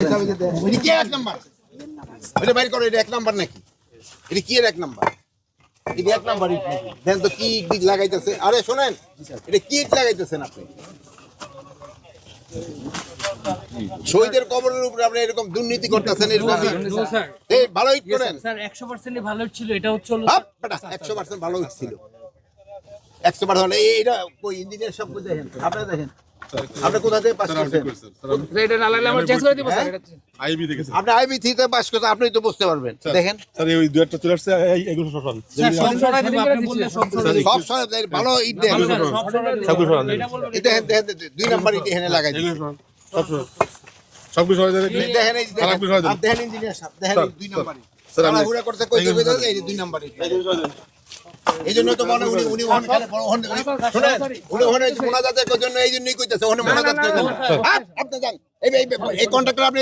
এটা কি এক নাম্বার? এটা বাইর করো, এটা এক নাম্বার নাকি? এটা কি এর এক নাম্বার? এটা এক নাম্বার ইট নাকি? দেন তো কি ইট লাগাইতেছে? আরে শোনেন, এটা কি ইট লাগাইতেছেন আপনি? শহীদের কবরের উপরে আপনি এরকম দুর্নীতি করতেছেন, এরকম এই ভালো ইট করেন স্যার 100% ভালো ছিল, এটা হচ্ছে হলো 100% ভালো ইট ছিল, 100% এইটা কই ইঞ্জিনিয়ার সব দেখেন, আপনারা দেখেন আপনি কোথা থেকে পাস করছেন? এটা না লাগলে আমরা চেঞ্জ করে দিব স্যার। এটা আইবি দেখেছে আপনি আইবি থেকে পাস করছেন, আপনি তো বুঝতে পারবেন। দেখেন স্যার এই দুই একটা চলে আসছে এগুলো সরান স্যার সব সরাই দিব, আপনি বললে সব সরাই দিব। সব সময় ভালো ইট দেখেন, সব সরাই দিব। সবগুলো সরান এটা বলবেন এটা দেখেন 2 নাম্বার ইট এখানে লাগাই দিন। সবগুলো সরাই দেন দেখেন এই আর আপনি সরাই দেন। আর দেখেন ইঞ্জিনিয়ার সাহেব, দেখেন 2 নাম্বার ইট স্যার, আমি- তাড়াহুড়া করতে কই দেবে দাদা, এই 2 নাম্বার ইট। এই জন্য তো মনে উনি ওখানে বড় শুনেন, উনি ওখানে মোনাজাতের জন্য এই জন্যই কইতেছে, ওখানে মোনাজাত করবেন। আপনি যান, এই কন্ট্রাক্টর আপনি